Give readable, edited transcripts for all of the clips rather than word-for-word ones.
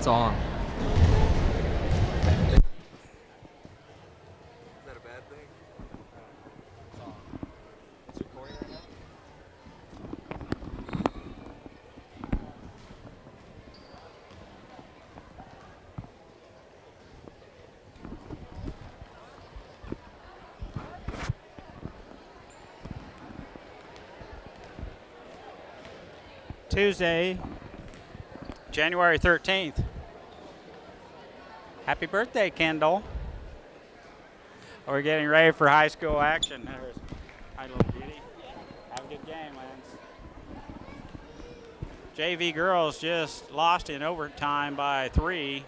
It's on. Is that a bad thing? It's on. It's recording right now? Tuesday, January 13th. Happy birthday, Kendall. We're getting ready for high school action. There's my little beauty. Have a good game, Lance. JV girls just lost in overtime by 3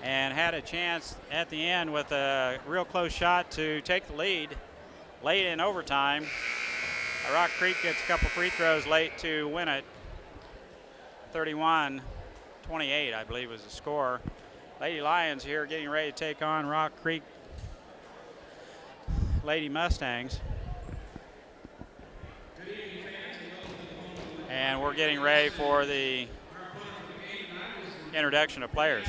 and had a chance at the end with a real close shot to take the lead late in overtime. Rock Creek gets a couple free throws late to win it. 31-28, I believe, was the score. Lady Lions here getting ready to take on Rock Creek Lady Mustangs. And we're getting ready for the introduction of players.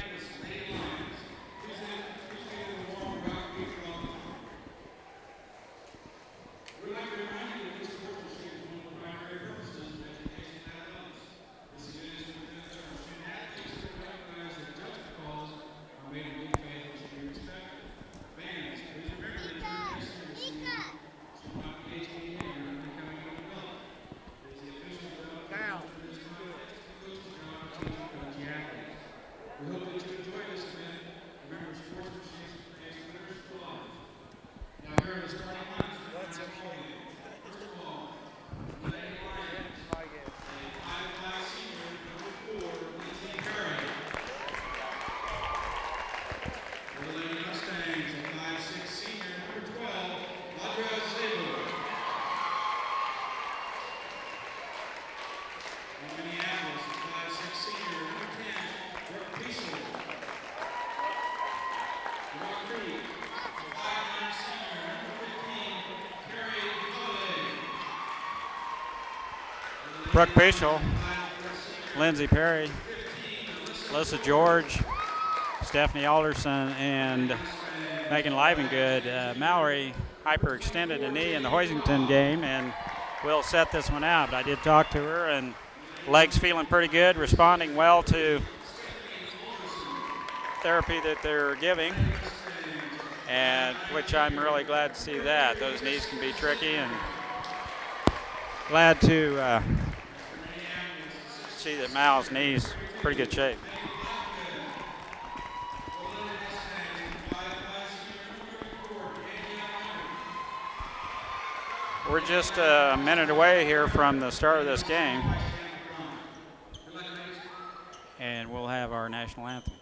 Brooke Bishel, Lindsay Perry, Alyssa George, Stephanie Alderson, and Megan Livengood. Mallory hyperextended a knee in the Hoisington game and will set this one out. But I did talk to her, and legs feeling pretty good, responding well to therapy that they're giving, and which I'm really glad to see that. Those knees can be tricky, and glad to see that Mal's knees pretty good shape. We're just a minute away here from the start of this game, and we'll have our national anthem.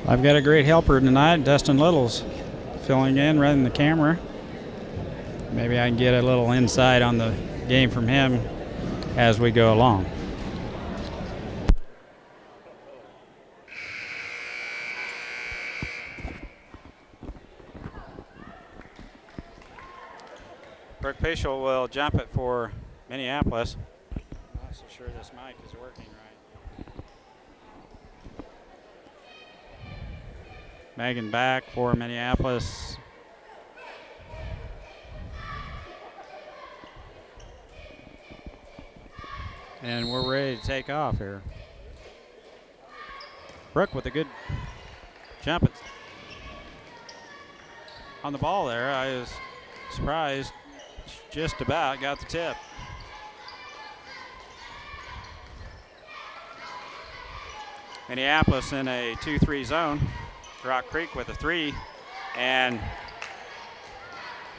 I've got a great helper tonight, Dustin Littles, filling in, running the camera. Maybe I can get a little insight on the game from him as we go along. Brooke Bishel will jump it for Minneapolis. I'm not so sure this mic is working right. Megan back for Minneapolis. And we're ready to take off here. Brooke with a good jump on the ball there. I was surprised. Just about got the tip. Minneapolis in a 2-3 zone. Rock Creek with a 3, and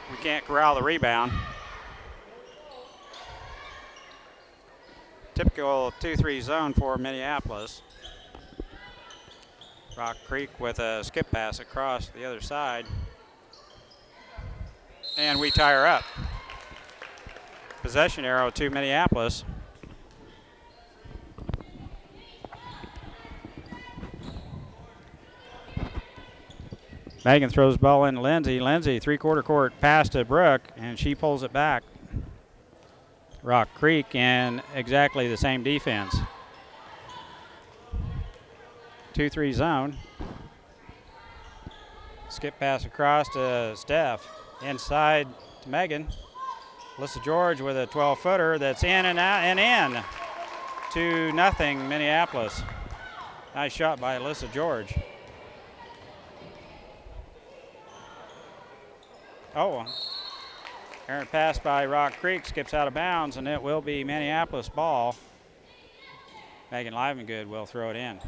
we can't corral the rebound. Typical 2-3 zone for Minneapolis. Rock Creek with a skip pass across the other side. And we tie her up. Possession arrow to Minneapolis. Megan throws the ball in to Lindsay. Lindsay, three-quarter court pass to Brooke, and she pulls it back. Rock Creek in exactly the same defense. 2-3 zone. Skip pass across to Steph. Inside to Megan. Alyssa George with a 12-footer that's in and out and in. 2-0 Minneapolis. Nice shot by Alyssa George. Oh, errant pass by Rock Creek, skips out of bounds, and it will be Minneapolis ball. Megan Livengood will throw it in.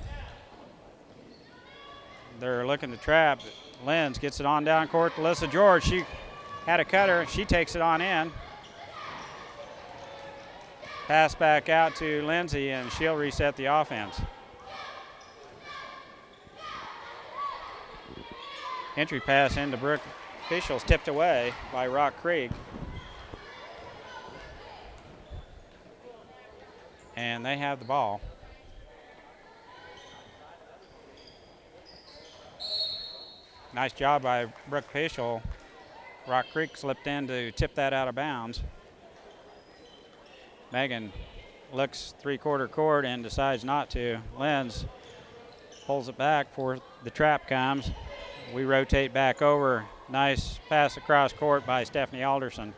They're looking to trap. Lenz gets it on down court to Alyssa George. She had a cutter. She takes it on in. Pass back out to Lindsay, and she'll reset the offense. Entry pass into Brooke Fischel's tipped away by Rock Creek. And they have the ball. Nice job by Brooke Fischel. Rock Creek slipped in to tip that out of bounds. Megan looks three-quarter court and decides not to. Lenz pulls it back for the trap comes. We rotate back over. Nice pass across court by Stephanie Alderson.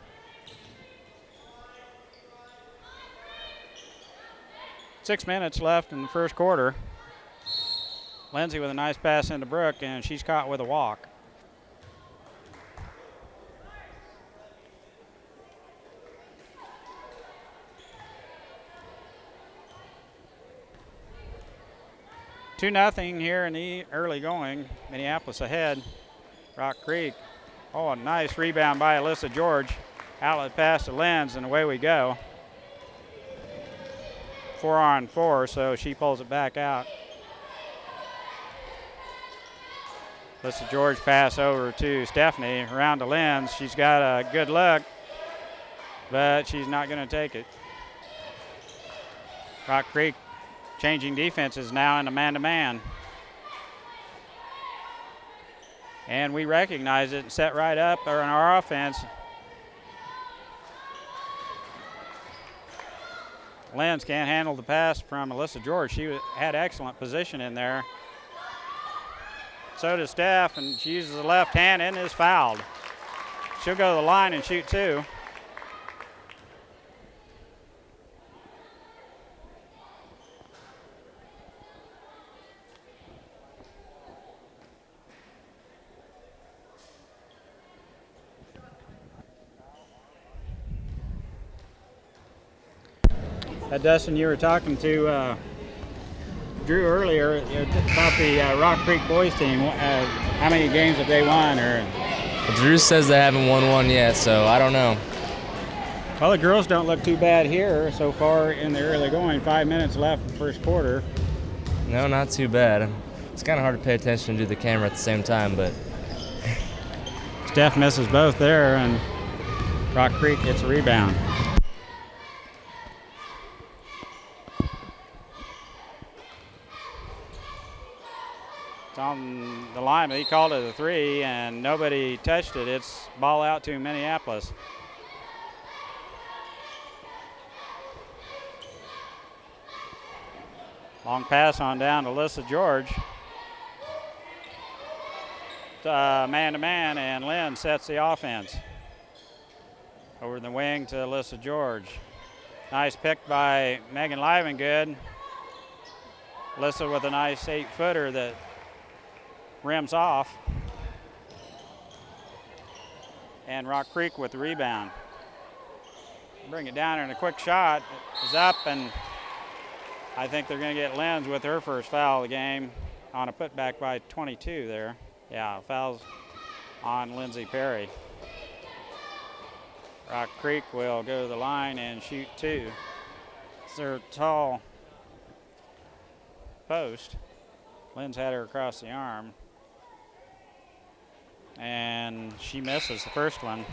6 minutes left in the first quarter. Lindsay with a nice pass into Brooke, and she's caught with a walk. Two nothing here in the early going. Minneapolis ahead. Rock Creek. Oh, a nice rebound by Alyssa George. Outlet pass to Lenz, and away we go. 4-on-4, so she pulls it back out. Alyssa George pass over to Stephanie. Around to Lenz. She's got a good look, but she's not going to take it. Rock Creek changing defenses now in a man-to-man. And we recognize it and set right up in our offense. Lenz can't handle the pass from Alyssa George. She had excellent position in there. So does Steph, and she uses the left hand and is fouled. She'll go to the line and shoot two. Dustin, you were talking to Drew earlier about the Rock Creek boys team. How many games have they won? Well, Drew says they haven't won one yet, so I don't know. Well, the girls don't look too bad here so far in the early going. 5 minutes left in the first quarter. No, not too bad. It's kind of hard to pay attention to the camera at the same time, but Steph misses both there, and Rock Creek gets a rebound. It's on the line, but he called it a three, and nobody touched it. It's ball out to Minneapolis. Long pass on down to Alyssa George. Man-to-man, and Lynn sets the offense. Over the wing to Alyssa George. Nice pick by Megan Livengood. Alyssa with a nice 8-footer that rims off. And Rock Creek with the rebound. Bring it down, and a quick shot is up, and I think they're going to get Lenz with her first foul of the game on a putback by 22 there. Yeah, fouls on Lindsay Perry. Rock Creek will go to the line and shoot two. their tall post. Lynn's had her across the arm. And she misses the first one.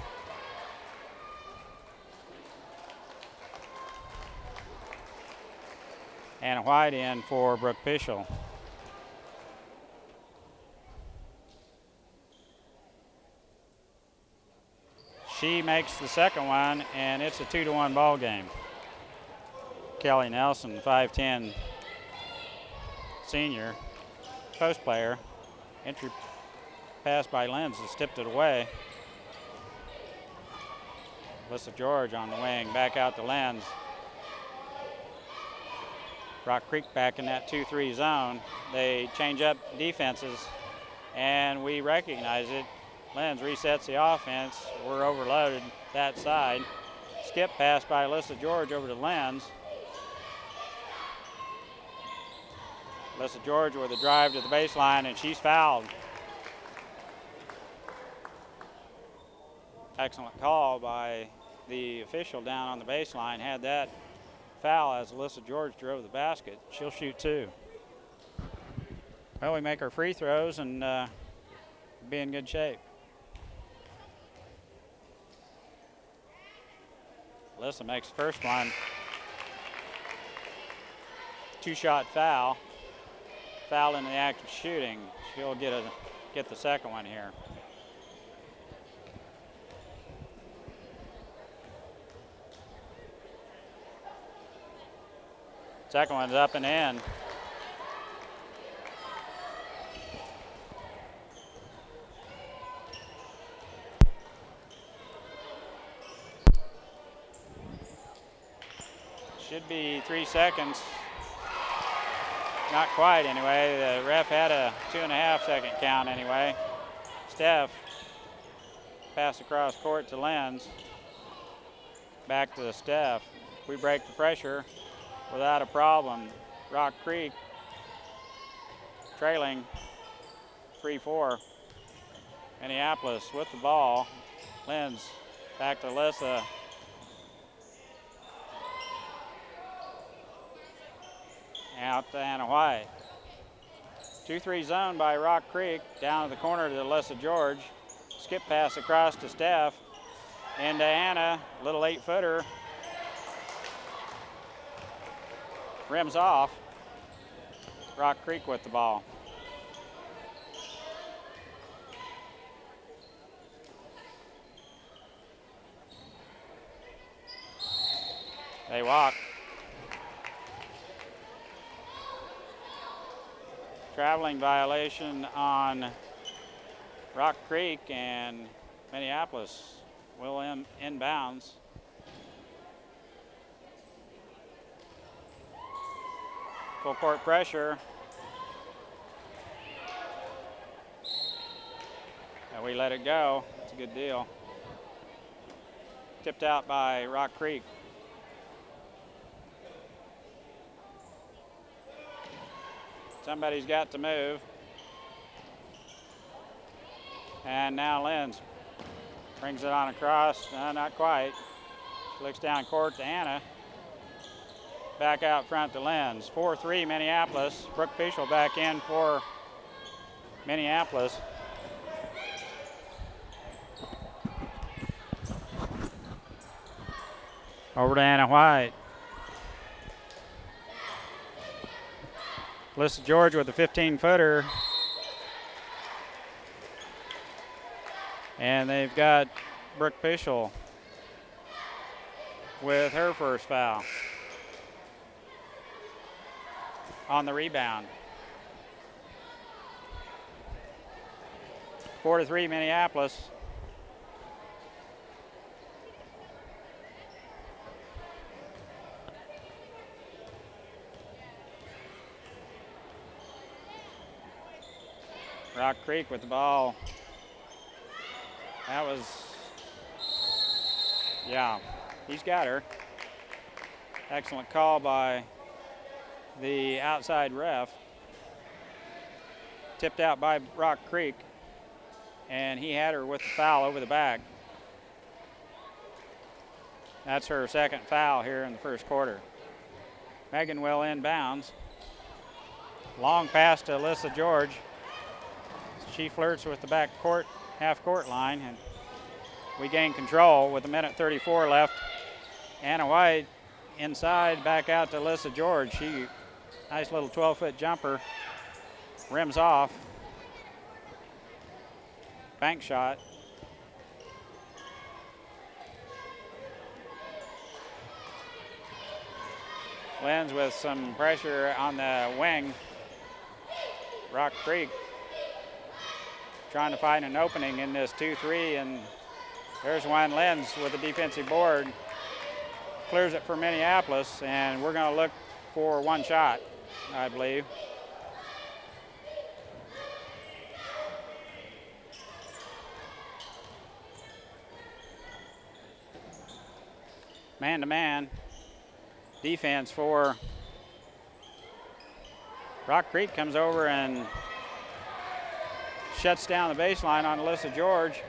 And a wide in for Brooke Pischel. She makes the second one, and it's a 2-1 ball game. Kelly Nelson, 5'10", senior, post player. Entry pass by Lenz has tipped it away. Alyssa George on the wing, back out to Lenz. Rock Creek back in that 2-3 zone. They change up defenses, and we recognize it. Lenz resets the offense. We're overloaded that side. Skip pass by Alyssa George over to Lenz. Alyssa George with a drive to the baseline, and she's fouled. Excellent call by the official down on the baseline. Had that foul as Alyssa George drove the basket. She'll shoot 2. Well, we make our free throws and be in good shape. Alyssa makes the first one. 2-shot foul. Foul in the act of shooting. She'll get the second one here. Second one's up and in. Should be 3 seconds. Not quite anyway. The ref had a 2.5 second count anyway. Steph pass across court to Lenz. Back to Steph. We break the pressure without a problem. Rock Creek trailing 3-4. Minneapolis with the ball. Lenz back to Alyssa. Out to Anna White. 2-3 zone by Rock Creek. Down to the corner to Alyssa George. Skip pass across to Steph. Into Anna. Little 8-footer. Rims off. Rock Creek with the ball. They walk. Traveling violation on Rock Creek, and Minneapolis will inbounds. Full court pressure. And we let it go. It's a good deal. Tipped out by Rock Creek. Somebody's got to move. And now Lenz brings it on across. Not quite. She looks down court to Anna. Back out front to Lenz. 4-3 Minneapolis. Brooke Pischel back in for Minneapolis. Over to Anna White. Alyssa George with a 15-footer. And they've got Brooke Pischel with her first foul on the rebound. 4-3 Minneapolis. Rock Creek with the ball. That was, yeah, he's got her. Excellent call by the outside ref. Tipped out by Rock Creek, and he had her with the foul over the back. That's her second foul here in the first quarter. Megan will inbounds. Long pass to Alyssa George. She flirts with the back court, half court line, and we gain control with 1:34 left. Anna White inside, back out to Alyssa George. Nice little 12-foot jumper, rims off. Bank shot. Lenz with some pressure on the wing. Rock Creek trying to find an opening in this 2-3, and there's one. Lenz with a defensive board. Clears it for Minneapolis, and we're going to look for one shot, I believe. Man-to-man defense for Rock Creek. Comes over and shuts down the baseline on Alyssa George.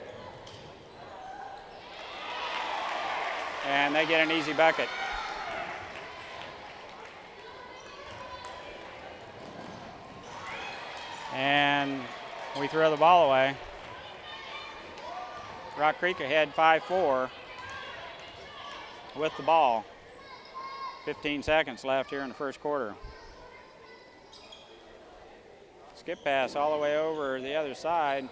And they get an easy bucket. And we throw the ball away. Rock Creek ahead 5-4 with the ball. 15 seconds left here in the first quarter. Skip pass all the way over the other side.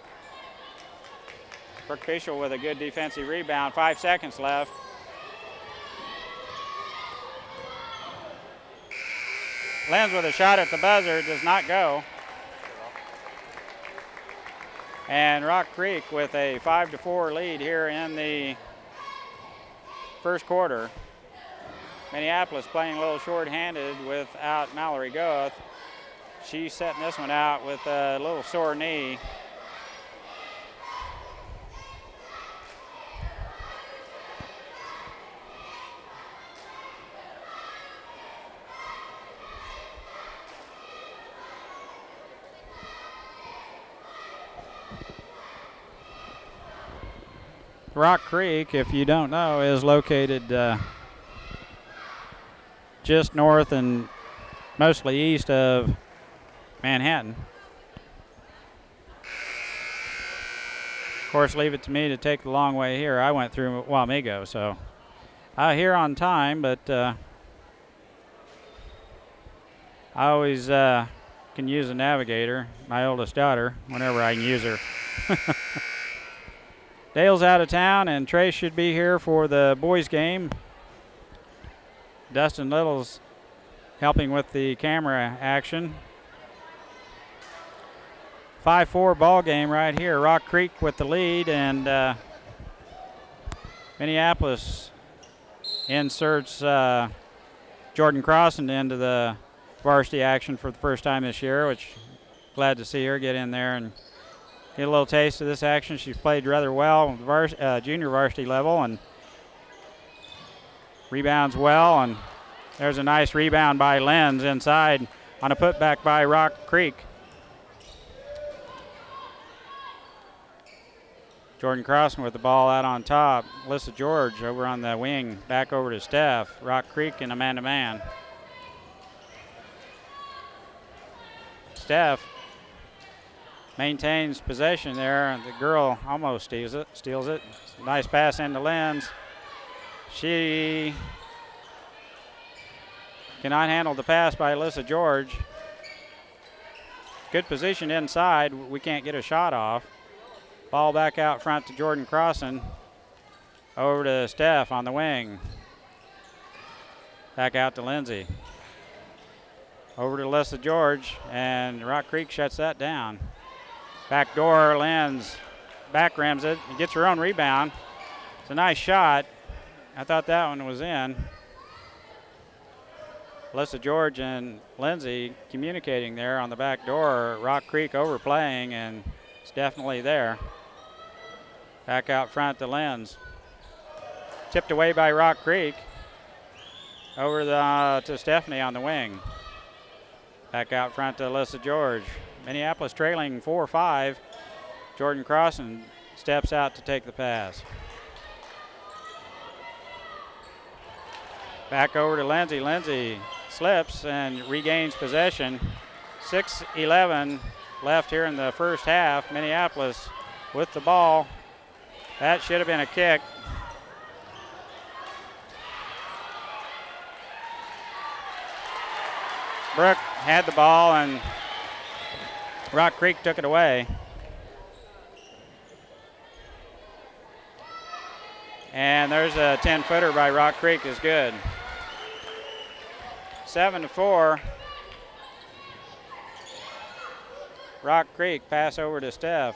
Brooke Fischel with a good defensive rebound. 5 seconds left. Lenz with a shot at the buzzer, does not go. And Rock Creek with a 5-4 lead here in the first quarter. Minneapolis playing a little short-handed without Mallory Goeth. She's setting this one out with a little sore knee. Rock Creek, if you don't know, is located just north and mostly east of Manhattan. Of course, leave it to me to take the long way here. I went through Wamego, so here on time, but I always can use a navigator, my oldest daughter, whenever I can use her. Dale's out of town, and Trey should be here for the boys' game. Dustin Little's helping with the camera action. 5-4 ball game right here. Rock Creek with the lead, and Minneapolis inserts Jordan Crossan into the varsity action for the first time this year, which glad to see her get in there and get a little taste of this action. She's played rather well at junior varsity level and rebounds well. And there's a nice rebound by Lenz inside on a putback by Rock Creek. Jordan Crossan with the ball out on top. Alyssa George over on the wing, back over to Steph. Rock Creek in a man-to-man. Steph maintains possession there. The girl almost steals it. Nice pass into Lenz. She cannot handle the pass by Alyssa George. Good position inside. We can't get a shot off. Ball back out front to Jordan Crossan. Over to Steph on the wing. Back out to Lindsay. Over to Alyssa George, and Rock Creek shuts that down. Back door, Lenz back rims it and gets her own rebound. It's a nice shot. I thought that one was in. Alyssa George and Lindsay communicating there on the back door. Rock Creek overplaying, and it's definitely there. Back out front to Lenz. Tipped away by Rock Creek. Over to Stephanie on the wing. Back out front to Alyssa George. Minneapolis trailing 4-5. Jordan Crossan steps out to take the pass. Back over to Lindsay. Lindsay slips and regains possession. 6:11 left here in the first half. Minneapolis with the ball. That should have been a kick. Brooke had the ball and Rock Creek took it away. And there's a 10-footer by Rock Creek is good. 7-4. Rock Creek pass over to Steph.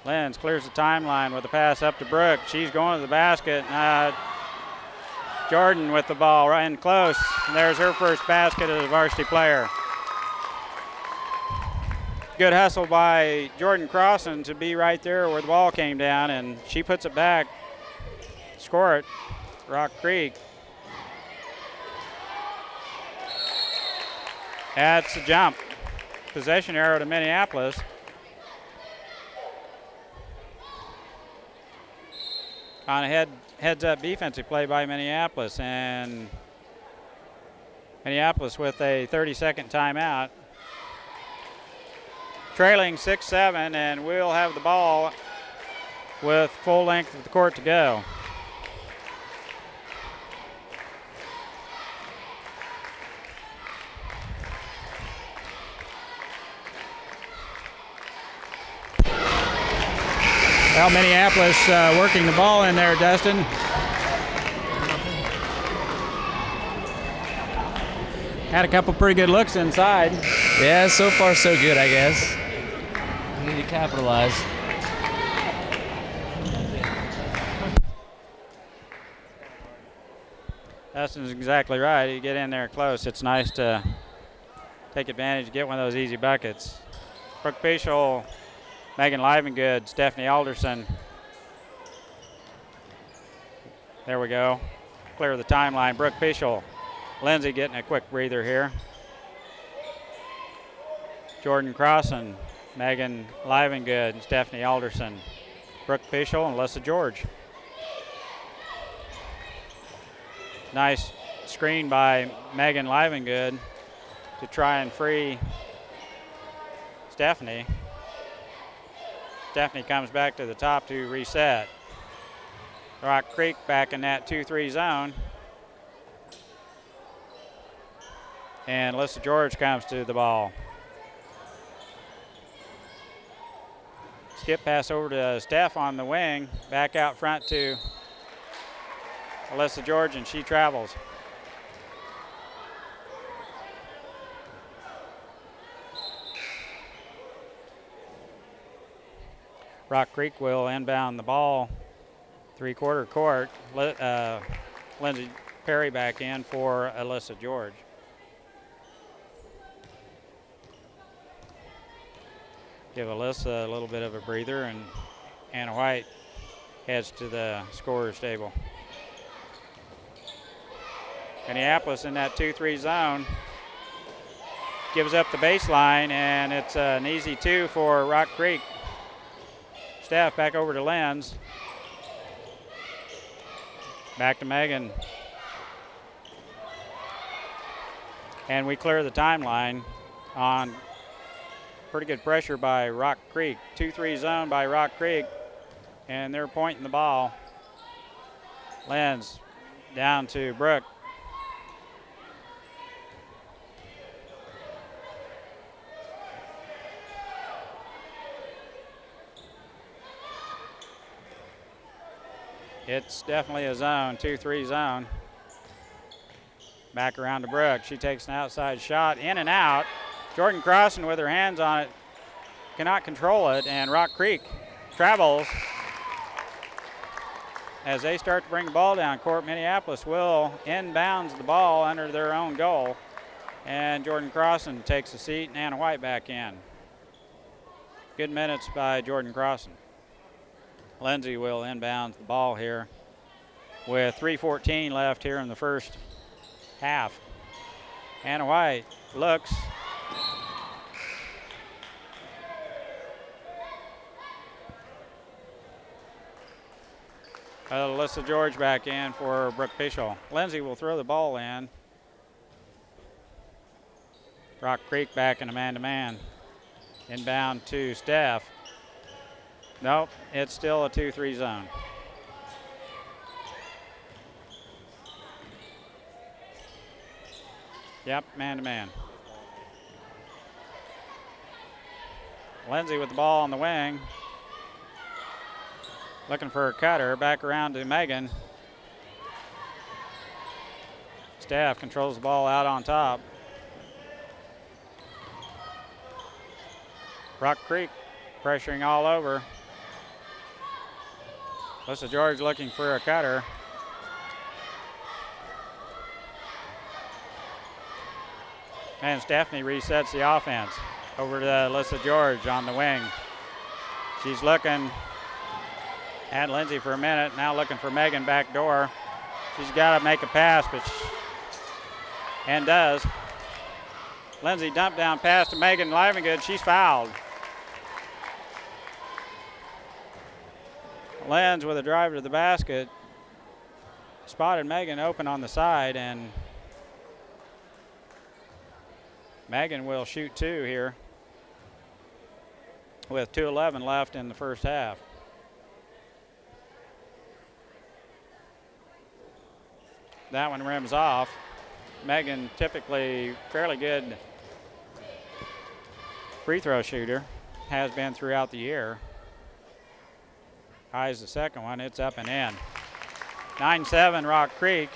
Lenz clears the timeline with a pass up to Brooke. She's going to the basket. Jordan with the ball right in close. And there's her first basket as a varsity player. Good hustle by Jordan Crossan to be right there where the ball came down, and she puts it back. Score it, Rock Creek. That's a jump. Possession arrow to Minneapolis. On a heads-up defensive play by Minneapolis, and Minneapolis with a 30-second timeout. Trailing 6-7, and we'll have the ball with full length of the court to go. Well, Minneapolis working the ball in there, Dustin. Had a couple pretty good looks inside. Yeah, so far so good, I guess. We need to capitalize. Dustin's exactly right. You get in there close. It's nice to take advantage, get one of those easy buckets. Brooke Bischel, Megan Livengood, Stephanie Alderson. There we go. Clear the timeline. Brooke Bischel. Lindsay getting a quick breather here. Jordan Crossan, Megan Livengood, Stephanie Alderson, Brooke Bischel, and Alyssa George. Nice screen by Megan Livengood to try and free Stephanie. Stephanie comes back to the top to reset. Rock Creek back in that 2-3 zone. And Alyssa George comes to the ball. Skip pass over to Steph on the wing. Back out front to Alyssa George, and she travels. Rock Creek will inbound the ball. Three-quarter court. Lindsay Perry back in for Alyssa George. Give Alyssa a little bit of a breather, and Anna White heads to the scorer's table. Minneapolis in that 2-3 zone. Gives up the baseline, and it's an easy two for Rock Creek. Steph back over to Lenz. Back to Megan. And we clear the timeline on pretty good pressure by Rock Creek. 2-3 zone by Rock Creek, and they're pointing the ball. Lenz down to Brooke. It's definitely a zone, 2-3 zone. Back around to Brooke. She takes an outside shot, in and out. Jordan Crossan with her hands on it, cannot control it, and Rock Creek travels as they start to bring the ball down court. Minneapolis will inbounds the ball under their own goal, and Jordan Crossan takes a seat and Anna White back in. Good minutes by Jordan Crossan. Lindsay will inbound the ball here with 3:14 left here in the first half. Anna White looks. Alyssa George back in for Brooke Fischel. Lindsay will throw the ball in. Rock Creek back in a man-to-man. Inbound to Steph. Nope, it's still a 2-3 zone. Yep, man-to-man. Lindsay with the ball on the wing. Looking for a cutter. Back around to Megan. Steph controls the ball out on top. Rock Creek pressuring all over. Alyssa George looking for a cutter. And Stephanie resets the offense. Over to Alyssa George on the wing. She's looking at Lindsay for a minute. Now looking for Megan back door. She's got to make a pass, and does. Lindsay dumped down pass to Megan Livengood. She's fouled. Lenz with a drive to the basket. Spotted Megan open on the side, and Megan will shoot two here with 2:11 left in the first half. That one rims off. Megan, typically fairly good free throw shooter, has been throughout the year. High is the second one. It's up and in. 9-7 Rock Creek.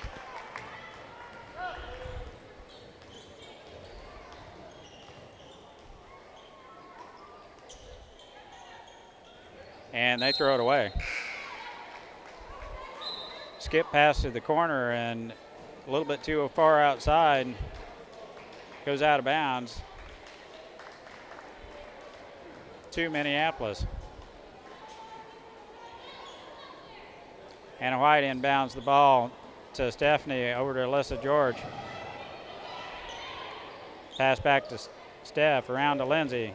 And they throw it away. Skip pass to the corner and a little bit too far outside. Goes out of bounds to Minneapolis. Anna White inbounds the ball to Stephanie, over to Alyssa George. Pass back to Steph, around to Lindsay.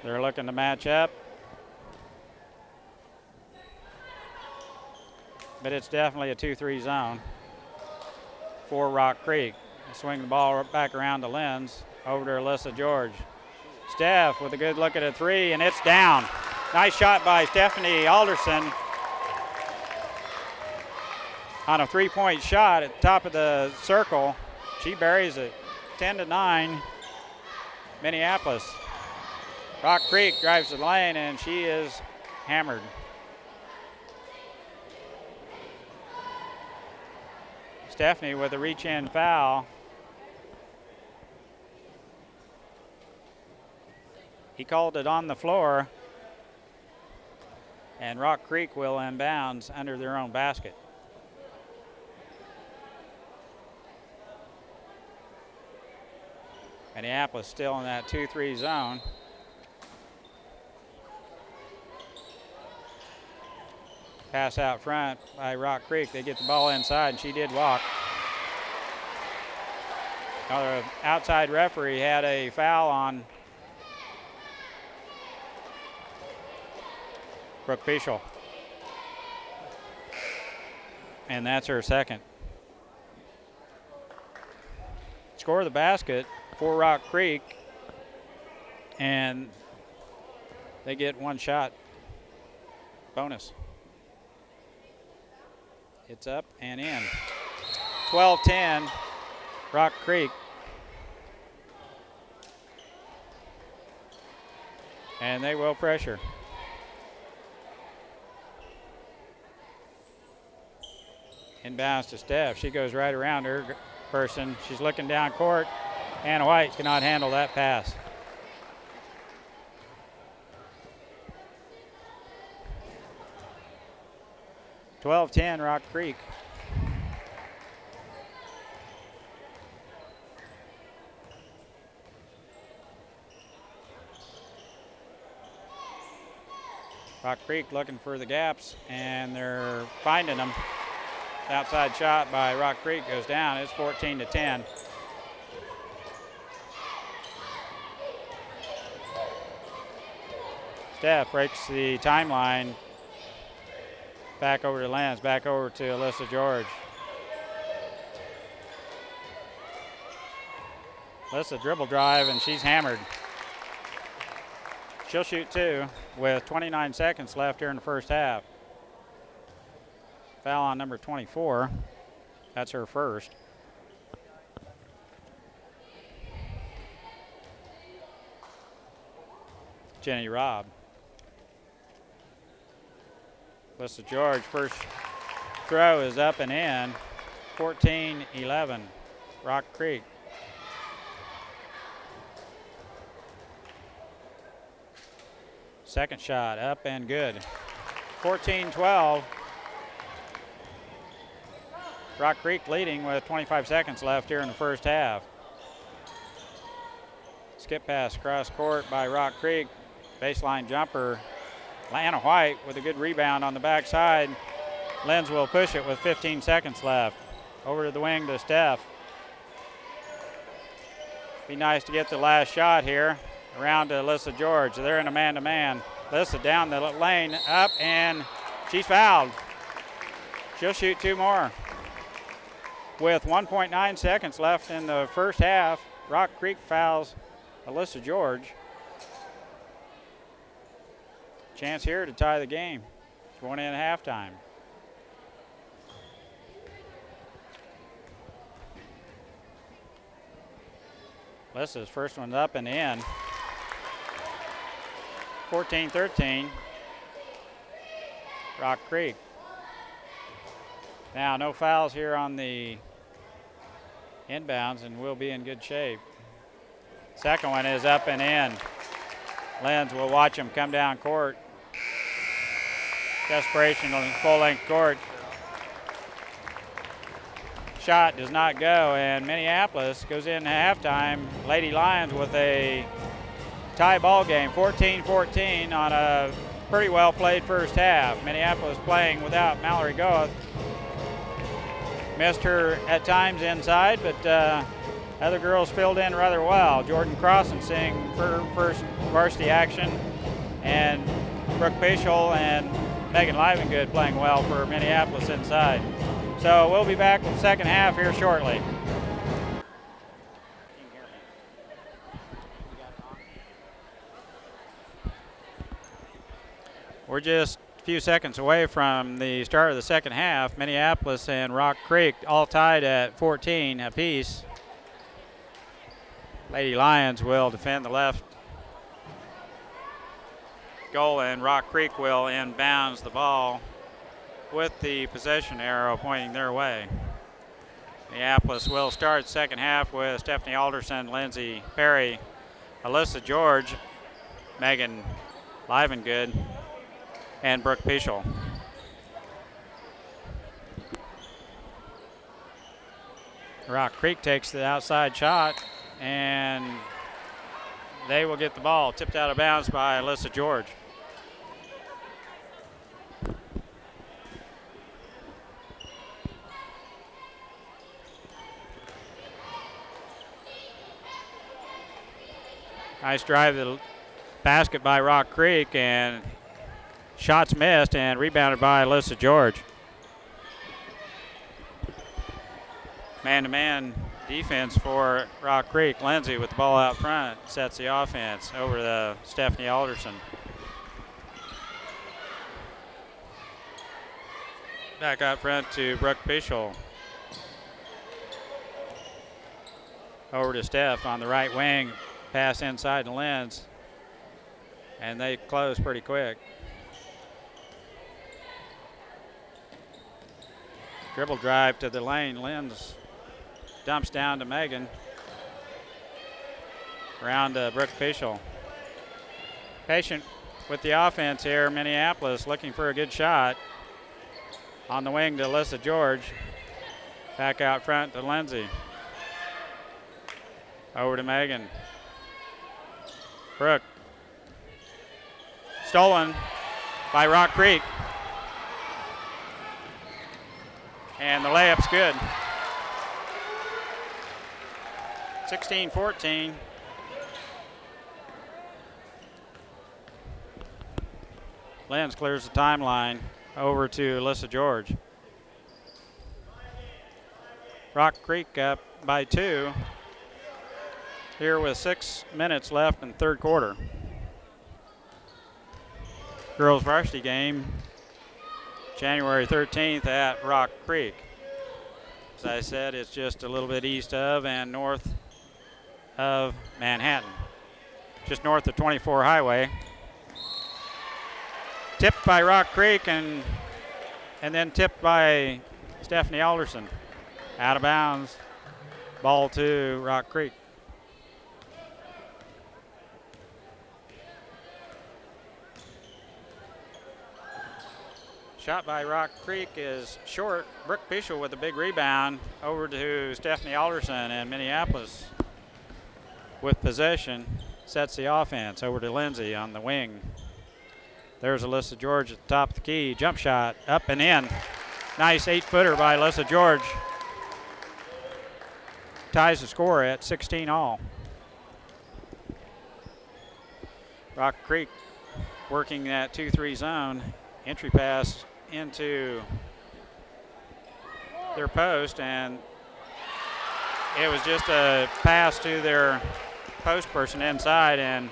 They're looking to match up. But it's definitely a 2-3 zone for Rock Creek. Swing the ball back around to Lenz, over to Alyssa George. Steph with a good look at a three, and it's down. Nice shot by Stephanie Alderson on a three-point shot at the top of the circle. She buries it. 10-9, Minneapolis. Rock Creek drives the lane, and she is hammered. Stephanie with a reach-in foul. He called it on the floor, and Rock Creek will inbounds under their own basket. Minneapolis still in that 2-3 zone. Pass out front by Rock Creek. They get the ball inside, and she did walk. Now, the outside referee had a foul on Brooke Fischel. And that's her second. Score the basket for Rock Creek, and they get one shot bonus. It's up and in. 12-10, Rock Creek. And they will pressure. Inbounds to Steph. She goes right around her person. She's looking down court. Anna White cannot handle that pass. (12-10) Rock Creek. Rock Creek looking for the gaps, and they're finding them. Outside shot by Rock Creek goes down. It's 14-10. Steph, breaks the timeline. Back over to Lance, back over to Alyssa George. Alyssa dribble drive, and she's hammered. She'll shoot 2 with 29 seconds left here in the first half. Foul on number 24. That's her first. Jenny Robb. Alyssa George, first throw is up and in. 14-11, Rock Creek. Second shot up and good. 14-12. Rock Creek leading with 25 seconds left here in the first half. Skip pass cross court by Rock Creek. Baseline jumper. Lana White with a good rebound on the backside. Lenz will push it with 15 seconds left. Over to the wing to Steph. Be nice to get the last shot here. Around to Alyssa George. They're in a man-to-man. Alyssa down the lane, up, and she's fouled. She'll shoot 2 more. With 1.9 seconds left in the first half, Rock Creek fouls Alyssa George. Chance here to tie the game. Going in at halftime. Alyssa's first one's up and in. 14-13. Rock Creek. Now no fouls here on the inbounds, and we'll be in good shape. Second one is up and in. Lenz will watch him come down court. Desperation on full-length court. Shot does not go, and Minneapolis goes in halftime. Lady Lions with a tie ball game, 14-14 on a pretty well played first half. Minneapolis playing without Mallory Goeth. Missed her at times inside, but other girls filled in rather well. Jordan Crossan seeing her first varsity action, and Brooke Pischel and Megan Livengood playing well for Minneapolis inside. So we'll be back with the second half here shortly. We're just a few seconds away from the start of the second half. Minneapolis and Rock Creek all tied at 14 apiece. Lady Lions will defend the left goal, and Rock Creek will inbounds the ball with the possession arrow pointing their way. Minneapolis will start second half with Stephanie Alderson, Lindsay Perry, Alyssa George, Megan Livengood, and Brooke Pischel. Rock Creek takes the outside shot, and they will get the ball tipped out of bounds by Alyssa George. Nice drive to the basket by Rock Creek, and shots missed and rebounded by Alyssa George. Man-to-man defense for Rock Creek. Lindsay with the ball out front sets the offense over to Stephanie Alderson. Back out front to Brooke Pischel. Over to Steph on the right wing. Pass inside to Lenz, and they close pretty quick. Dribble drive to the lane. Lenz dumps down to Megan. Around to Brooke Pischel. Patient with the offense here. Minneapolis looking for a good shot. On the wing to Alyssa George. Back out front to Lindsay. Over to Megan. Brooke. Stolen by Rock Creek. And the layup's good. 16-14. Lenz clears the timeline over to Alyssa George. Rock Creek up by 2 here with 6 minutes left in the third quarter. Girls varsity game, January 13th at Rock Creek. As I said, it's just a little bit east of and north of Manhattan, just north of 24 Highway. Tipped by Rock Creek and then tipped by Stephanie Alderson. Out of bounds, ball to Rock Creek. Shot by Rock Creek is short. Brooke Pischel with a big rebound over to Stephanie Alderson, and Minneapolis with possession sets the offense over to Lindsay on the wing. There's Alyssa George at the top of the key. Jump shot up and in. Nice 8-footer by Alyssa George. Ties the score at 16 all. Rock Creek working that 2-3 zone. Entry pass into their post, and it was just a pass to their post person inside, and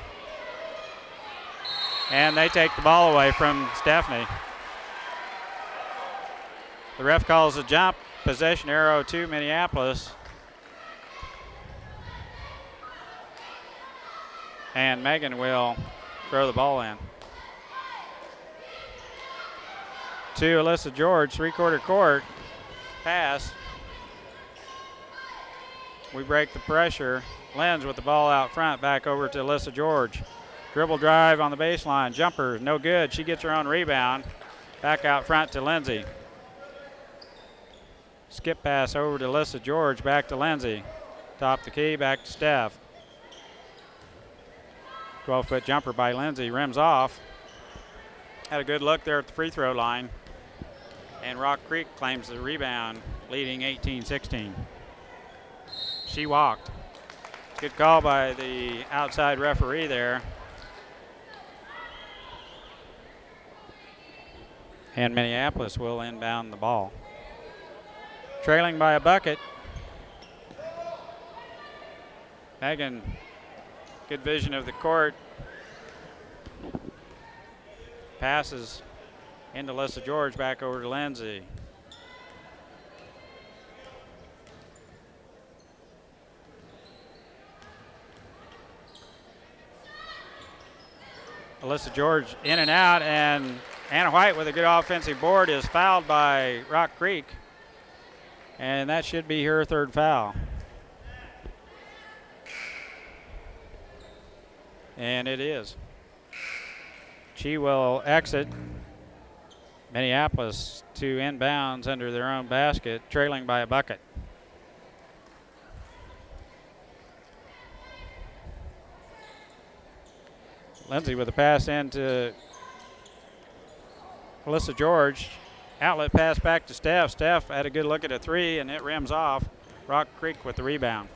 they take the ball away from Stephanie. The ref calls a jump, possession arrow to Minneapolis. And Megan will throw the ball in. To Alyssa George, three-quarter court pass. We break the pressure. Lenz with the ball out front, back over to Alyssa George. Dribble drive on the baseline, jumper, no good. She gets her own rebound. Back out front to Lindsay. Skip pass over to Alyssa George, back to Lindsay. Top the key, back to Steph. 12-foot jumper by Lindsay, rims off. Had a good look there at the free throw line. And Rock Creek claims the rebound, leading 18-16. She walked. Good call by the outside referee there. And Minneapolis will inbound the ball. Trailing by a bucket. Megan, good vision of the court. Passes into Alyssa George, back over to Lindsay. Alyssa George in and out, and Anna White with a good offensive board is fouled by Rock Creek. And that should be her third foul. And it is. She will exit. Minneapolis to inbounds under their own basket, trailing by a bucket. Lindsay with a pass into Alyssa George. Outlet pass back to Steph. Steph had a good look at a three, and it rims off. Rock Creek with the rebound.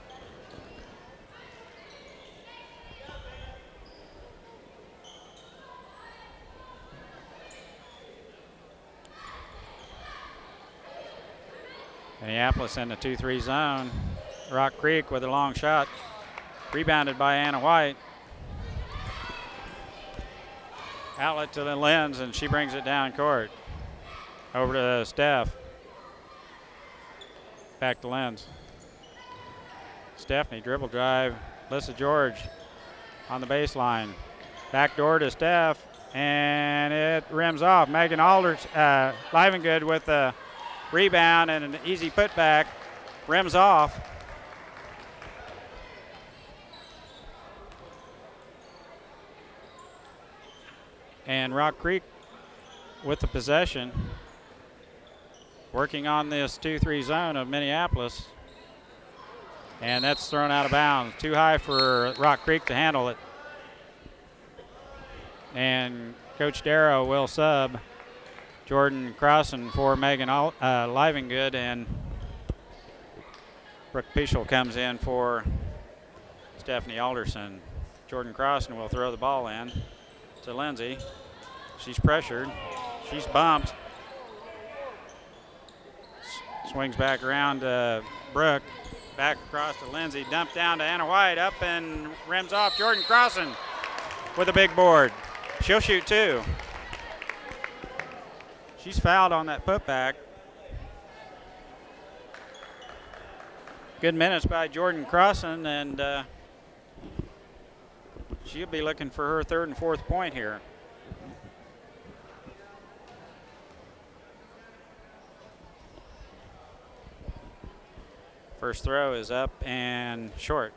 Minneapolis in the 2-3 zone. Rock Creek with a long shot. Rebounded by Anna White. Outlet to the Lenz, and she brings it down court. Over to Steph. Back to Lenz. Stephanie dribble drive. Alyssa George on the baseline. Back door to Steph, and it rims off. Megan Livengood with a rebound and an easy putback. Rims off. And Rock Creek with the possession, working on this 2-3 zone of Minneapolis. And that's thrown out of bounds. Too high for Rock Creek to handle it. And Coach Darrow will sub Jordan Crossan for Megan Livengood, and Brooke Pischel comes in for Stephanie Alderson. Jordan Crossan will throw the ball in to Lindsay. She's pressured. She's bumped. Swings back around to Brooke. Back across to Lindsay. Dumped down to Anna White. Up and rims off. Jordan Crossan with a big board. She'll shoot 2. She's fouled on that putback. Good minutes by Jordan Crossan, and she'll be looking for her 3rd and 4th point here. First throw is up and short.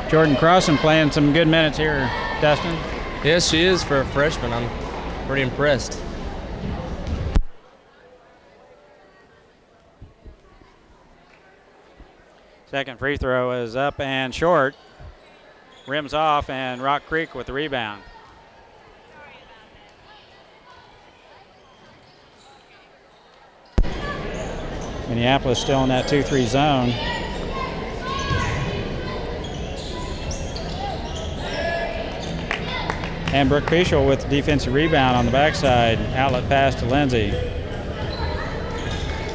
Jordan Crossan playing some good minutes here, Dustin. Yes, she is for a freshman. I'm pretty impressed. Second free throw is up and short. Rims off, and Rock Creek with the rebound. Minneapolis still in that 2-3 zone. And Brooke Pischel with the defensive rebound on the backside. Outlet pass to Lindsay.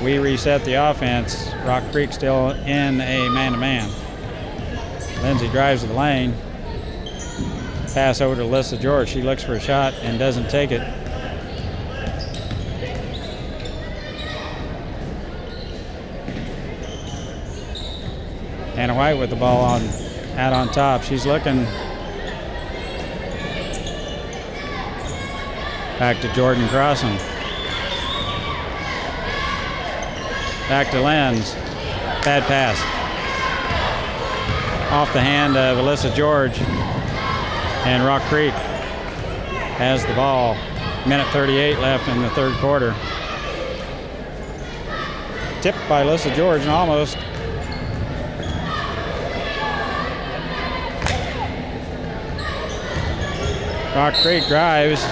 We reset the offense. Rock Creek still in a man-to-man. Lindsay drives to the lane. Pass over to Alyssa George. She looks for a shot and doesn't take it. Anna White with the ball out on top. She's looking. Back to Jordan Crossan. Back to Lenz. Bad pass. Off the hand of Alyssa George. And Rock Creek has the ball. Minute 38 left in the 3rd quarter. Tipped by Alyssa George and almost. Rock Creek drives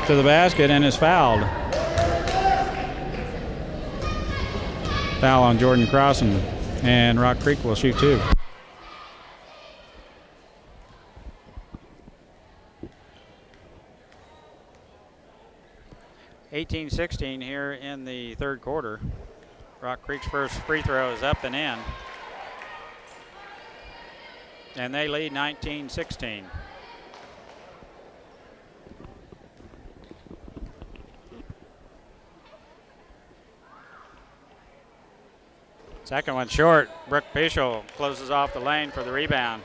to the basket and is fouled. Foul on Jordan Crossan, and Rock Creek will shoot 2. (18-16) here in the 3rd quarter. Rock Creek's first free throw is up and in. And they lead 19-16. Second one short. Brooke Pischel closes off the lane for the rebound.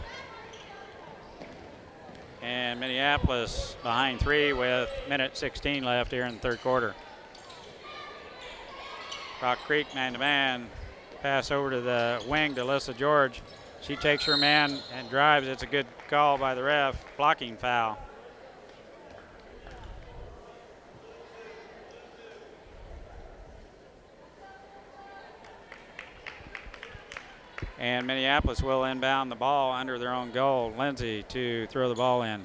And Minneapolis behind 3 with minute 16 left here in the 3rd quarter. Rock Creek man-to-man. Pass over to the wing to Alyssa George. She takes her man and drives. It's a good call by the ref. Blocking foul. And Minneapolis will inbound the ball under their own goal. Lindsay to throw the ball in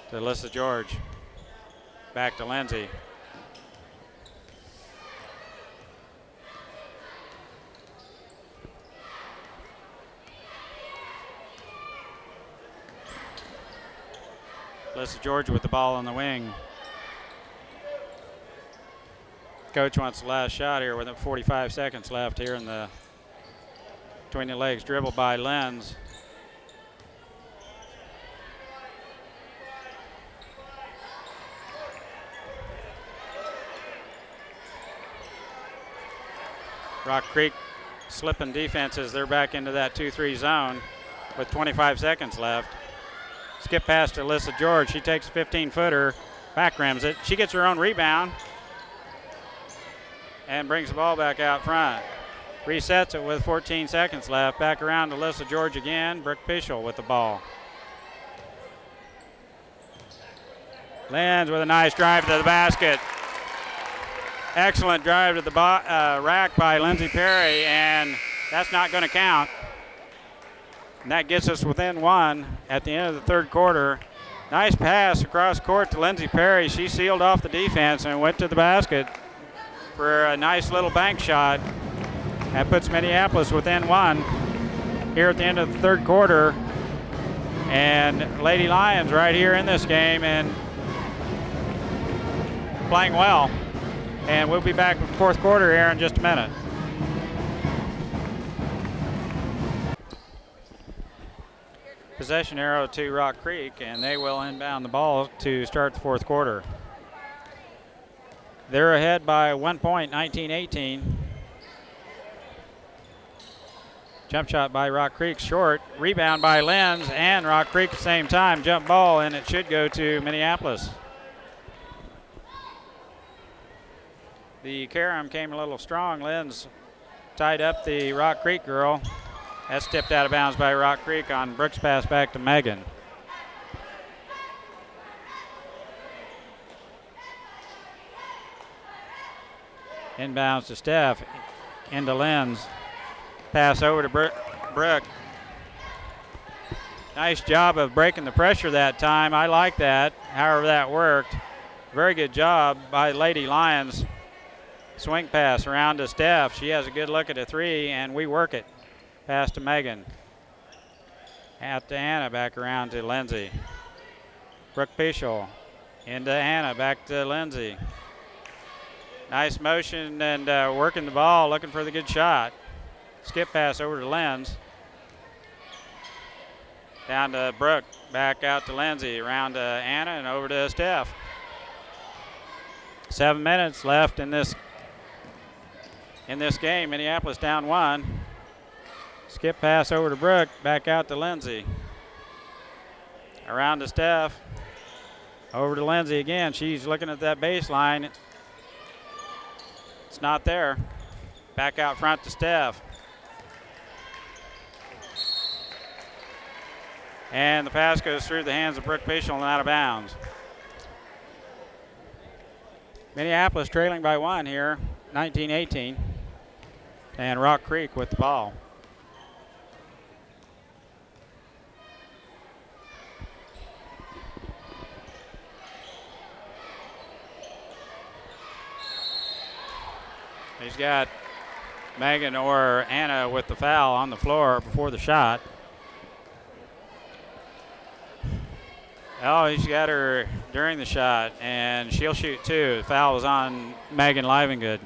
to Alyssa George. Back to Lindsay. Alyssa George with the ball on the wing. Coach wants the last shot here with 45 seconds left here in the between the legs. Dribbled by Lenz. Rock Creek slipping defenses. They're back into that 2-3 zone with 25 seconds left. Skip pass to Alyssa George. She takes a 15-footer, back rims it. She gets her own rebound and brings the ball back out front. Resets it with 14 seconds left. Back around to Alyssa George again. Brooke Pischel with the ball. Lenz with a nice drive to the basket. Excellent drive to the rack by Lindsay Perry, and that's not going to count. And that gets us within 1 at the end of the 3rd quarter. Nice pass across court to Lindsay Perry. She sealed off the defense and went to the basket for a nice little bank shot. That puts Minneapolis within one here at the end of the third quarter. And Lady Lions right here in this game and playing well. And we'll be back with the fourth quarter here in just a minute. Possession arrow to Rock Creek, and they will inbound the ball to start the fourth quarter. They're ahead by 1 point, 19-18. Jump shot by Rock Creek, short. Rebound by Lenz and Rock Creek at the same time. Jump ball, and it should go to Minneapolis. The carom came a little strong. Lenz tied up the Rock Creek girl. That's tipped out of bounds by Rock Creek on Brooks' pass back to Megan. Inbounds to Steph, into Lenz. Pass over to Brooke. Nice job of breaking the pressure that time. I like that, however that worked. Very good job by Lady Lions. Swing pass around to Steph. She has a good look at a three, and we work it. Pass to Megan. Out to Anna, back around to Lindsay. Brooke Pischel into Anna, back to Lindsay. Nice motion and working the ball, looking for the good shot. Skip pass over to Lenz. Down to Brooke, back out to Lindsay, around to Anna and over to Steph. 7 minutes left in this game. Minneapolis down one. Skip pass over to Brooke, back out to Lindsay. Around to Steph. Over to Lindsay again. She's looking at that baseline. It's not there. Back out front to Steph. And the pass goes through the hands of Brooke Pischel and out of bounds. Minneapolis trailing by one here, 19-18. And Rock Creek with the ball. He's got Megan or Anna with the foul on the floor before the shot. Oh, he's got her during the shot, and she'll shoot two. The foul was on Megan Livengood.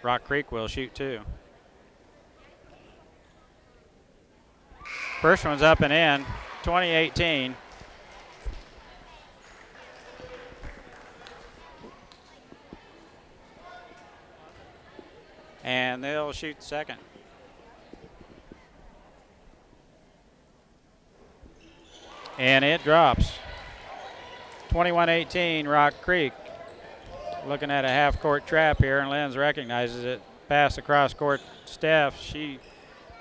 Rock Creek will shoot two. First one's up and in, 20-18. And they'll shoot the second. And it drops. 21-18, Rock Creek. Looking at a half-court trap here, and Lenz recognizes it. Pass across court, Steph. She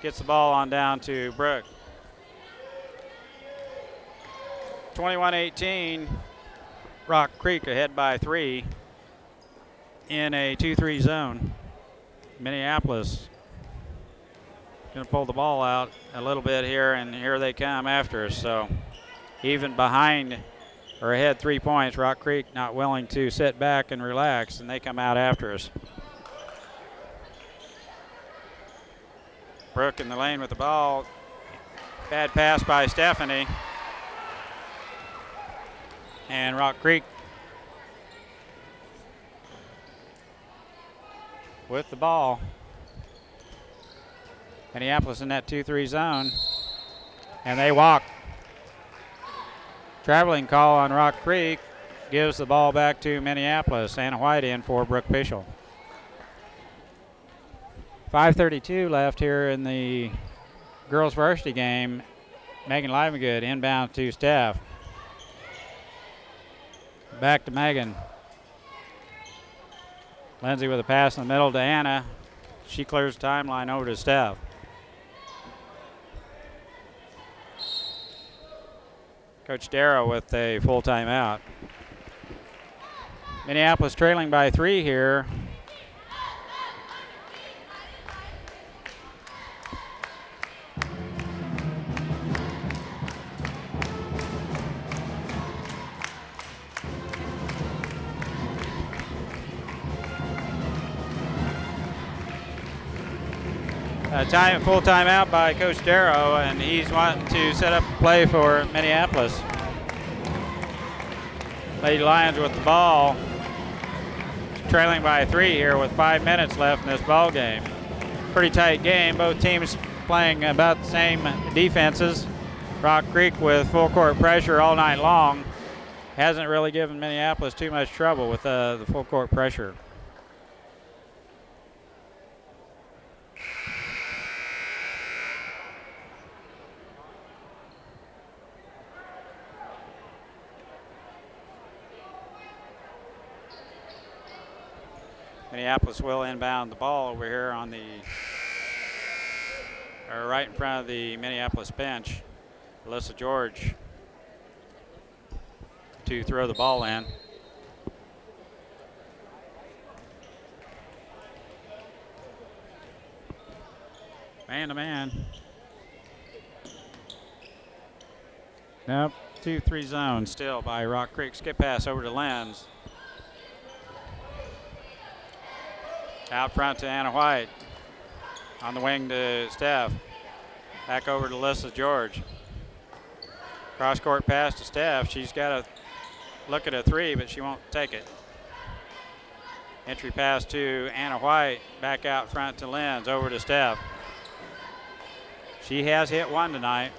gets the ball on down to Brooke. 21-18, Rock Creek ahead by three in a 2-3 zone. Minneapolis going to pull the ball out a little bit here, and here they come after us. So even behind or ahead 3 points, Rock Creek not willing to sit back and relax, and they come out after us. Brooke in the lane with the ball. Bad pass by Stephanie. And Rock Creek with the ball. Minneapolis in that 2-3 zone. And they walk. Traveling call on Rock Creek gives the ball back to Minneapolis. Anna White in for Brooke Pischel. 5:32 left here in the girls varsity game. Megan Livengood inbound to Steph. Back to Megan. Lindsay with a pass in the middle to Anna. She clears the timeline over to Steph. Coach Darrow with a full timeout. Minneapolis trailing by three here. Full timeout by Coach Darrow, and he's wanting to set up a play for Minneapolis. Lady Lions with the ball, trailing by 3 here with 5 minutes left in this ball game. Pretty tight game. Both teams playing about the same defenses. Rock Creek with full court pressure all night long. Hasn't really given Minneapolis too much trouble with the full court pressure. Minneapolis will inbound the ball over here on the, or right in front of the Minneapolis bench. Alyssa George to throw the ball in. Man to man. Nope, 2-3 zone still by Rock Creek. Skip pass over to Lenz. Out front to Anna White. On the wing to Steph. Back over to Alyssa George. Cross court pass to Steph. She's got to look at a 3, but she won't take it. Entry pass to Anna White. Back out front to Lenz. Over to Steph. She has hit 1 tonight.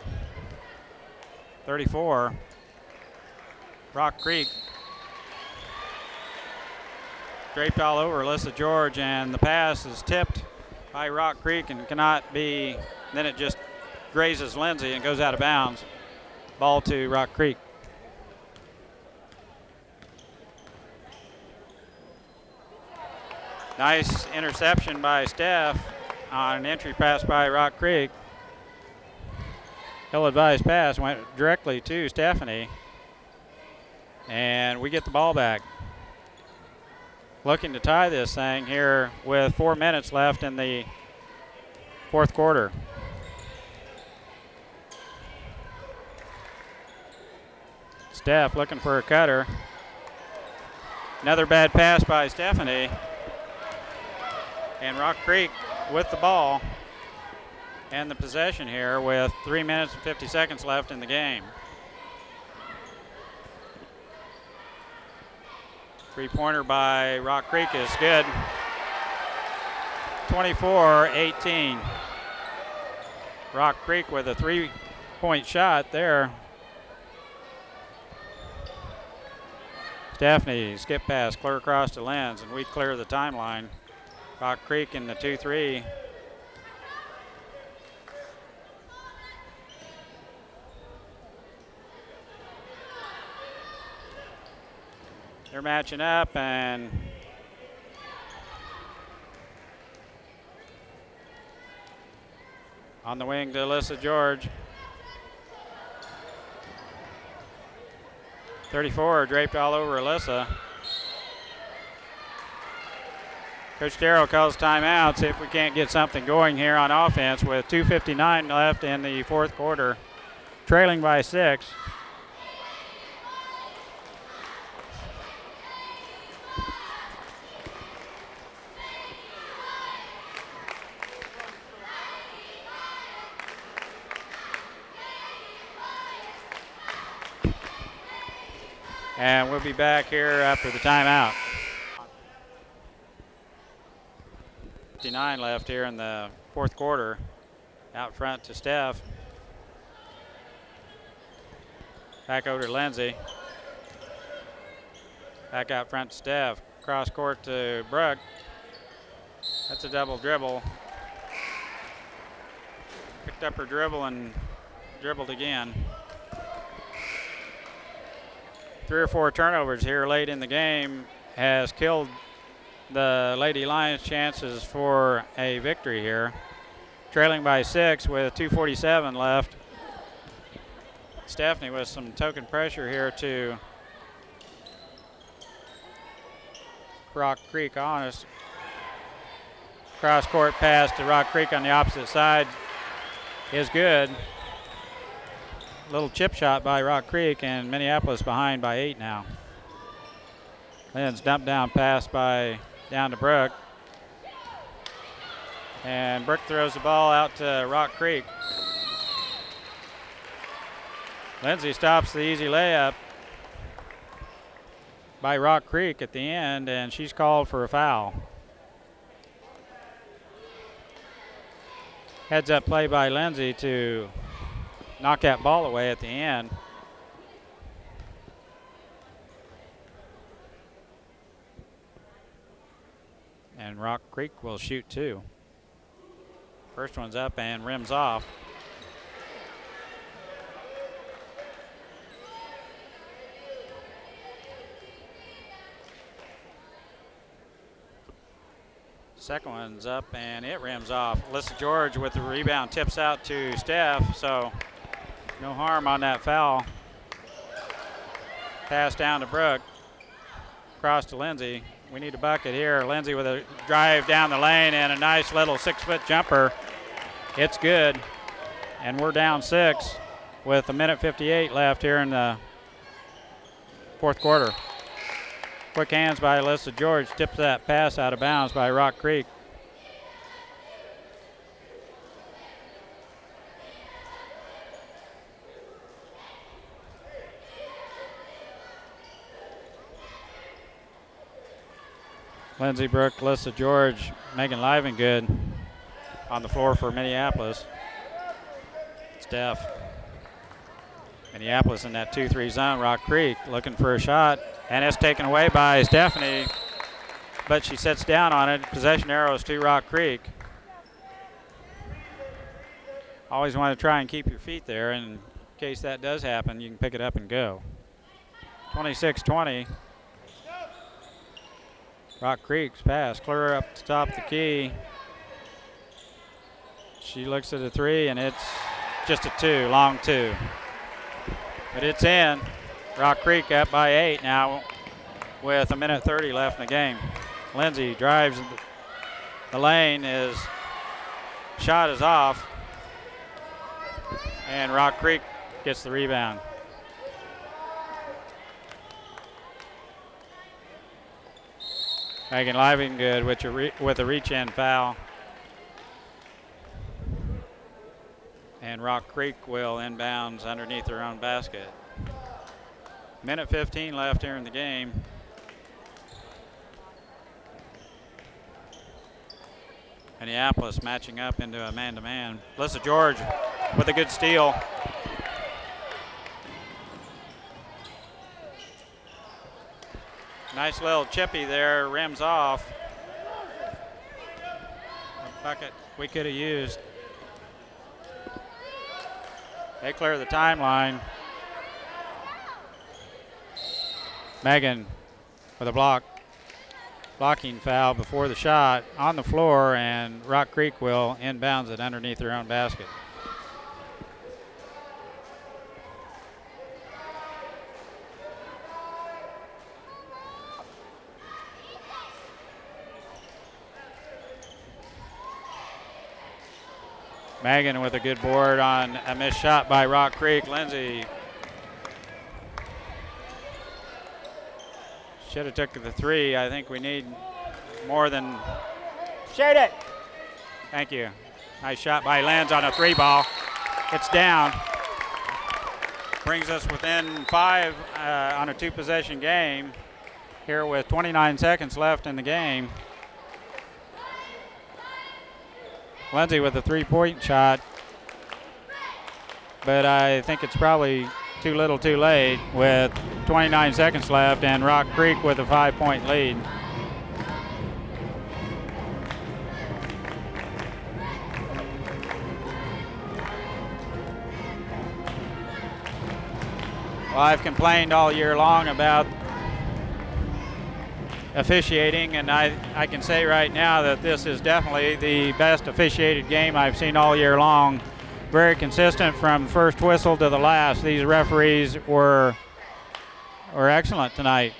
34. Rock Creek draped all over Alyssa George, and the pass is tipped by Rock Creek and cannot be, then it just grazes Lindsay and goes out of bounds. Ball to Rock Creek. Nice interception by Steph on an entry pass by Rock Creek. Ill-advised pass went directly to Stephanie, and we get the ball back. Looking to tie this thing here with 4 minutes left in the fourth quarter. Steph looking for a cutter. Another bad pass by Stephanie. And Rock Creek with the ball and the possession here with 3 minutes and 50 seconds left in the game. Three-pointer by Rock Creek is good. 24-18. Rock Creek with a 3-point shot there. Stephanie, skip pass, clear across to Lenz, and we clear the timeline. Rock Creek in the 2-3. They're matching up, and on the wing to Alyssa George. 34 draped all over Alyssa. Coach Darrow calls timeout, see if we can't get something going here on offense with 2:59 left in the fourth quarter, trailing by 6. And we'll be back here after the timeout. 59 left here in the fourth quarter. Out front to Steph. Back over to Lindsay. Back out front to Steph. Cross court to Brooke. That's a double dribble. Picked up her dribble and dribbled again. 3 or 4 turnovers here late in the game has killed the Lady Lions' chances for a victory here. Trailing by 6 with 2:47 left. Stephanie with some token pressure here to Rock Creek on us. Cross court pass to Rock Creek on the opposite side is good. Little chip shot by Rock Creek, and Minneapolis behind by 8 now. Lynn's dump down pass down to Brooke. And Brooke throws the ball out to Rock Creek. Lindsay stops the easy layup by Rock Creek at the end, and she's called for a foul. Heads up play by Lindsay to knock that ball away at the end. And Rock Creek will shoot two. First one's up and rims off. Second one's up and it rims off. Alyssa George with the rebound, tips out to Steph, so no harm on that foul. Pass down to Brooke. Cross to Lindsay. We need a bucket here. Lindsay with a drive down the lane and a nice little 6-foot jumper. It's good. And we're down 6 with 1:58 left here in the fourth quarter. Quick hands by Alyssa George. Tips that pass out of bounds by Rock Creek. Lindsay Brooke, Alyssa George, Megan Livengood on the floor for Minneapolis. Steph. Minneapolis in that 2-3 zone. Rock Creek looking for a shot. And it's taken away by Stephanie, but she sits down on it. Possession arrows to Rock Creek. Always want to try and keep your feet there, and in case that does happen, you can pick it up and go. 26-20. Rock Creek's pass, clear up to top the key. She looks at a three, and it's just a two, long two. But it's in. Rock Creek up by 8 now with 1:30 left in the game. Lindsay drives the lane, shot is off, and Rock Creek gets the rebound. Megan Livengood with a reach-in foul. And Rock Creek will inbounds underneath their own basket. 1:15 left here in the game. Minneapolis matching up into a man-to-man. Alyssa George with a good steal. Nice little chippy there, rims off. A bucket we could have used. They clear the timeline. Megan with a blocking foul before the shot on the floor, and Rock Creek will inbounds it underneath their own basket. Megan with a good board on a missed shot by Rock Creek. Lindsay should have took the three. I think we need more than. Shade it. Thank you. Nice shot by Lenz on a three ball. It's down. Brings us within 5 on a 2-possession game here with 29 seconds left in the game. Lindsay with a 3-point shot, but I think it's probably too little too late with 29 seconds left, and Rock Creek with a 5-point lead. Well, I've complained all year long about officiating, and I can say right now that this is definitely the best officiated game I've seen all year long. Very consistent from first whistle to the last. These referees were excellent tonight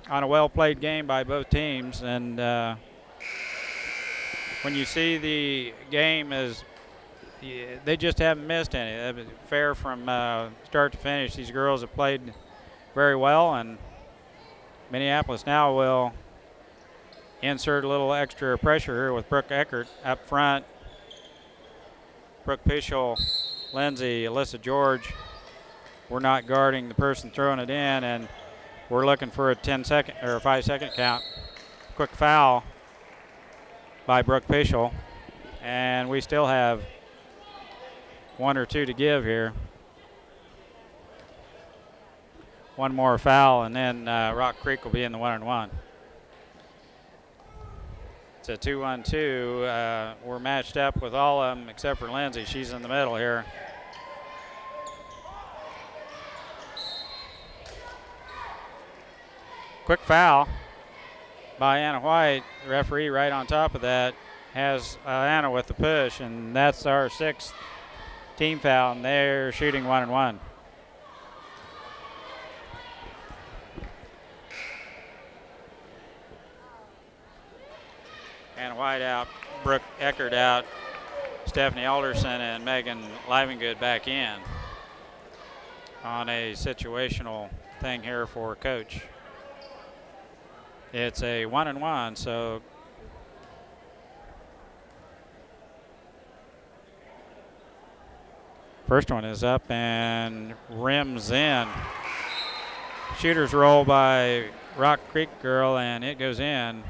on a well-played game by both teams, and when you see the game they just haven't missed any. Fair from start to finish. These girls have played very well, and Minneapolis now will insert a little extra pressure here with Brooke Eckert up front. Brooke Pischel, Lindsay, Alyssa George. We're not guarding the person throwing it in, and we're looking for a 10-second or a 5-second count. Quick foul by Brooke Pischel, and we still have 1 or 2 to give here. One more foul, and then Rock Creek will be in the 1-on-1. It's a 2-on-2. We're matched up with all of them except for Lindsay. She's in the middle here. Quick foul by Anna White. The referee right on top of that has Anna with the push, and that's our 6th team foul, and they're shooting 1-on-1. Anna White out, Brooke Eckert out, Stephanie Alderson and Megan Livengood back in on a situational thing here for coach. It's a 1-on-1, so first one is up and rims in. Shooter's roll by Rock Creek girl, and it goes in,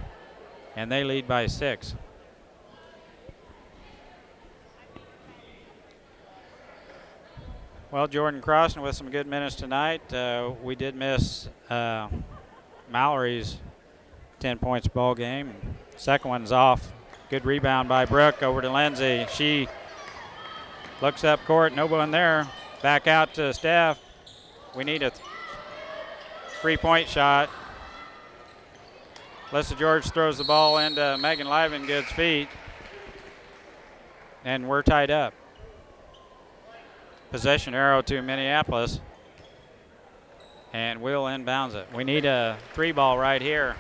and they lead by 6. Well, Jordan Crossan with some good minutes tonight. We did miss Mallory's 10 points ball game. Second one's off. Good rebound by Brooke over to Lindsay. She looks up court, no one there. Back out to Steph. We need a 3-point shot. Alyssa George throws the ball into Megan Livengood's feet, and we're tied up. Possession arrow to Minneapolis, and we'll inbounds it. We need a 3-ball right here.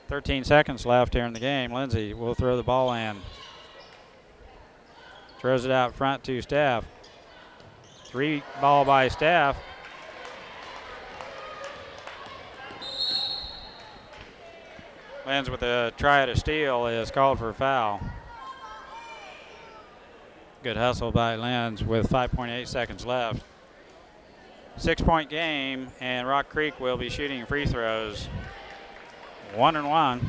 13 seconds left here in the game. Lindsay will throw the ball in. Throws it out front to Steph. 3-ball by Steph. Lands with a try at a steal, is called for a foul. Good hustle by Lenz with 5.8 seconds left. 6-point game, and Rock Creek will be shooting free throws. 1-on-1.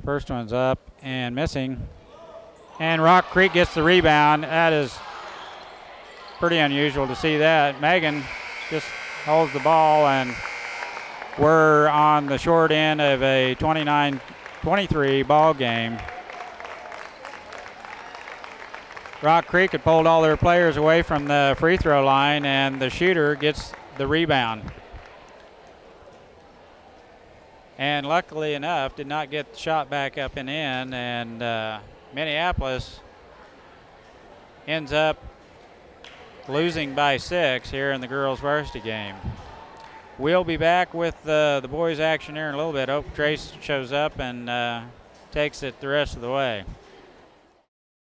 First one's up and missing. And Rock Creek gets the rebound. That is pretty unusual to see that. Megan just holds the ball, and we're on the short end of a 29-23 ball game. Rock Creek had pulled all their players away from the free throw line, and the shooter gets the rebound. And luckily enough, did not get the shot back up and in, and Minneapolis ends up losing by 6 here in the girls' varsity game. We'll be back with the boys' action here in a little bit. Hope Trace shows up and takes it the rest of the way.